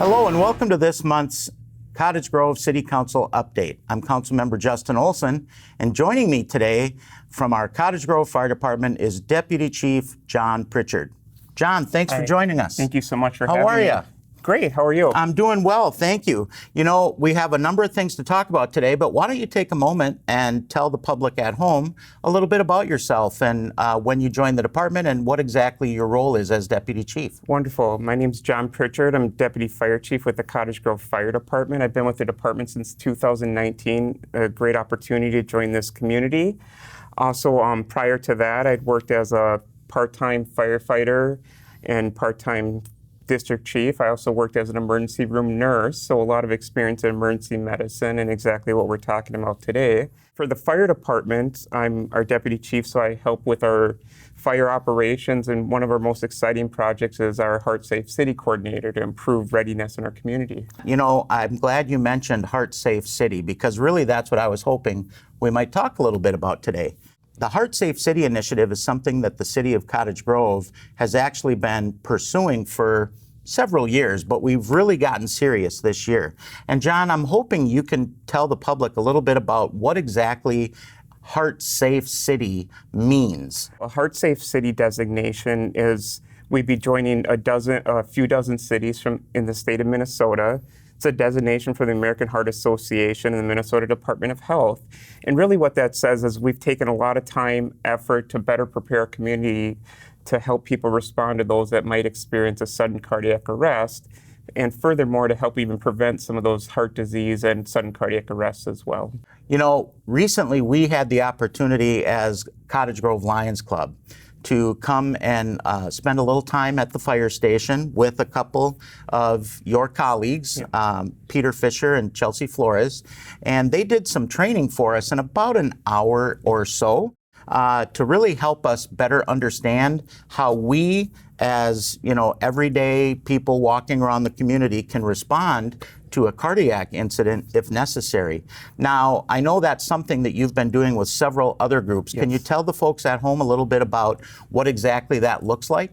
Hello and welcome to this month's Cottage Grove City Council update. I'm Councilmember Justin Olsen, and joining me today from our Cottage Grove Fire Department is Deputy Chief Jon Pritchard. Jon, thanks for joining us. Thank you so much for having me. How are you? Great, how are you? I'm doing well, thank you. You know, we have a number of things to talk about today, but why don't you take a moment and tell the public at home a little bit about yourself and when you joined the department and what exactly your role is as Deputy Chief. Wonderful. My name's Jon Pritchard. I'm Deputy Fire Chief with the Cottage Grove Fire Department. I've been with the department since 2019. A great opportunity to join this community. Also, prior to that, I'd worked as a part-time firefighter and part-time district chief. I also worked as an emergency room nurse, so a lot of experience in emergency medicine and exactly what we're talking about today. For the fire department, I'm our deputy chief, so I help with our fire operations, and one of our most exciting projects is our Heart Safe City Coordinator to improve readiness in our community. You know, I'm glad you mentioned Heart Safe City because really that's what I was hoping we might talk a little bit about today. The Heart Safe City initiative is something that the city of Cottage Grove has actually been pursuing for several years, but we've really gotten serious this year. And Jon, I'm hoping you can tell the public a little bit about what exactly Heart Safe City means. A Heart Safe City designation is we'd be joining a few dozen cities in the state of Minnesota. It's a designation for the American Heart Association and the Minnesota Department of Health. And really what that says is we've taken a lot of time, effort to better prepare our community to help people respond to those that might experience a sudden cardiac arrest, and furthermore to help even prevent some of those heart disease and sudden cardiac arrests as well. You know, recently we had the opportunity as Cottage Grove Lions Club to come and spend a little time at the fire station with a couple of your colleagues, Peter Fisher and Chelsea Flores, and they did some training for us in about an hour or so to really help us better understand how we, as everyday people walking around the community, can respond to a cardiac incident if necessary. Now, I know that's something that you've been doing with several other groups. Yes. Can you tell the folks at home a little bit about what exactly that looks like?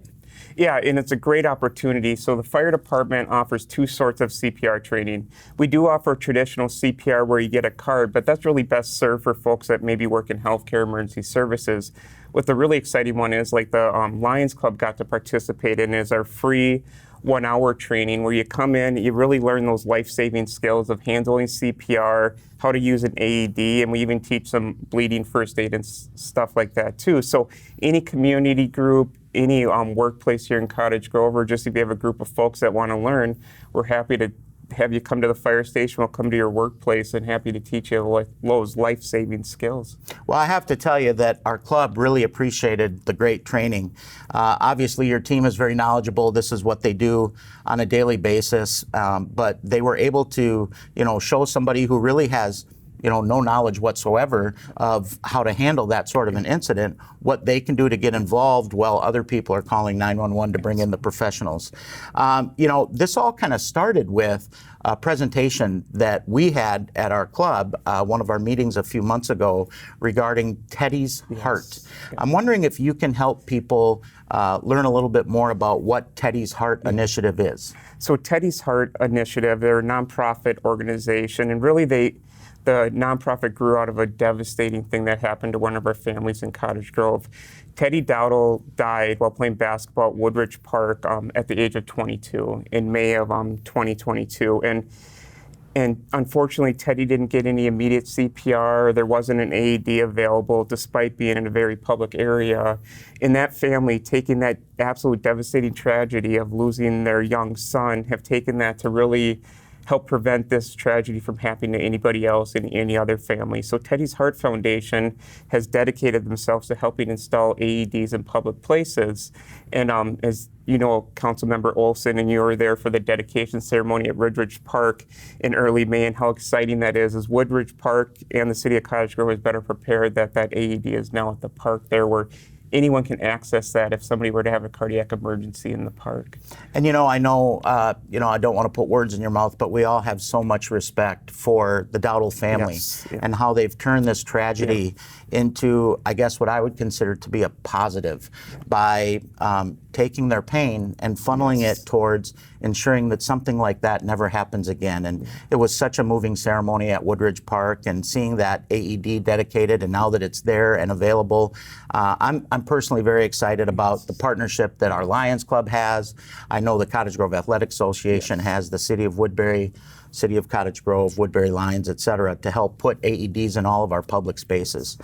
Yeah, and it's a great opportunity. So the fire department offers two sorts of CPR training. We do offer traditional CPR where you get a card, but that's really best served for folks that maybe work in healthcare emergency services. What the really exciting one is, like the Lions Club got to participate in, is our free 1 hour training where you come in, you really learn those life-saving skills of handling CPR, how to use an AED, and we even teach some bleeding first aid and stuff like that too. So any community group, any workplace here in Cottage Grove, or just if you have a group of folks that want to learn, we're happy to have you come to the fire station. We'll come to your workplace and happy to teach you those life-saving skills. Well, I have to tell you that our club really appreciated the great training. Obviously, your team is very knowledgeable. This is what they do on a daily basis, but they were able to, show somebody who really has no knowledge whatsoever of how to handle that sort of an incident, what they can do to get involved while other people are calling 911 to bring in the professionals. This all kind of started with a presentation that we had at our club, one of our meetings a few months ago, regarding Teddy's Heart. I'm wondering if you can help people learn a little bit more about what Teddy's Heart Initiative is. So Teddy's Heart Initiative, they're a nonprofit organization, and really the nonprofit grew out of a devastating thing that happened to one of our families in Cottage Grove. Teddy Dowdle died while playing basketball at Woodridge Park at the age of 22 in May of 2022. And unfortunately, Teddy didn't get any immediate CPR. There wasn't an AED available despite being in a very public area. And that family, taking that absolute devastating tragedy of losing their young son, have taken that to really help prevent this tragedy from happening to anybody else in any other family. So Teddy's Heart Foundation has dedicated themselves to helping install AEDs in public places. And as you know, Councilmember Olsen, and you were there for the dedication ceremony at Woodridge Park in early May, and how exciting that is Woodridge Park and the city of Cottage Grove is better prepared that AED is now at the park there, where anyone can access that if somebody were to have a cardiac emergency in the park. And I know, I don't want to put words in your mouth, but we all have so much respect for the Dowdle family and how they've turned this tragedy into, I guess, what I would consider to be a positive by taking their pain and funneling it towards ensuring that something like that never happens again. And it was such a moving ceremony at Woodridge Park, and seeing that AED dedicated, and now that it's there and available, I'm personally very excited about the partnership that our Lions Club has. I know the Cottage Grove Athletic Association has, the City of Woodbury, City of Cottage Grove, Woodbury Lions, et cetera, to help put AEDs in all of our public spaces.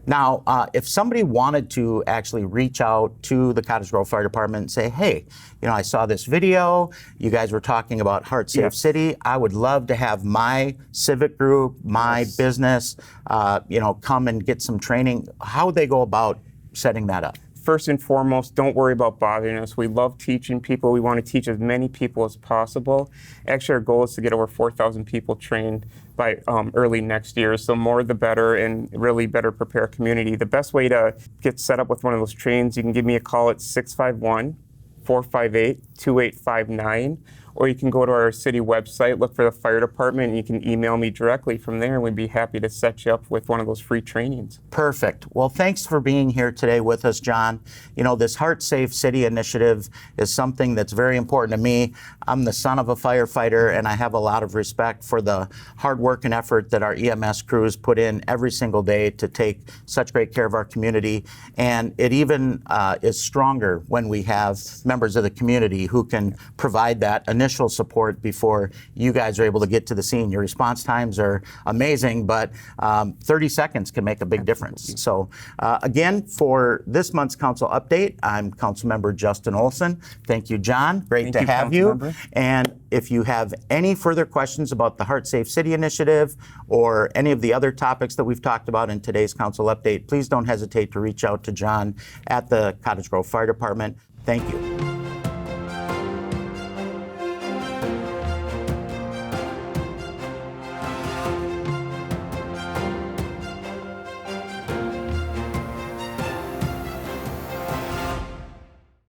Now, if somebody wanted to actually reach out to the Cottage Grove Fire Department and say, hey, I saw this video, you guys were talking about Heart Safe City, I would love to have my civic group, my business, come and get some training. How would they go about setting that up? First and foremost, don't worry about bothering us. We love teaching people. We want to teach as many people as possible. Actually, our goal is to get over 4,000 people trained by early next year. So more the better, and really better prepare community. The best way to get set up with one of those trains, you can give me a call at 651-458-2859. Or you can go to our city website, look for the fire department, and you can email me directly from there, and we'd be happy to set you up with one of those free trainings. Perfect. Well, thanks for being here today with us, Jon. This Heart Safe City initiative is something that's very important to me. I'm the son of a firefighter, and I have a lot of respect for the hard work and effort that our EMS crews put in every single day to take such great care of our community. And it even is stronger when we have members of the community who can provide that initial support before you guys are able to get to the scene. Your response times are amazing, but 30 seconds can make a big difference. So again, for this month's council update, I'm Councilmember Justin Olsen. Thank you, Jon. Great to have you. And if you have any further questions about the Heart Safe City initiative or any of the other topics that we've talked about in today's council update, please don't hesitate to reach out to Jon at the Cottage Grove Fire Department. Thank you.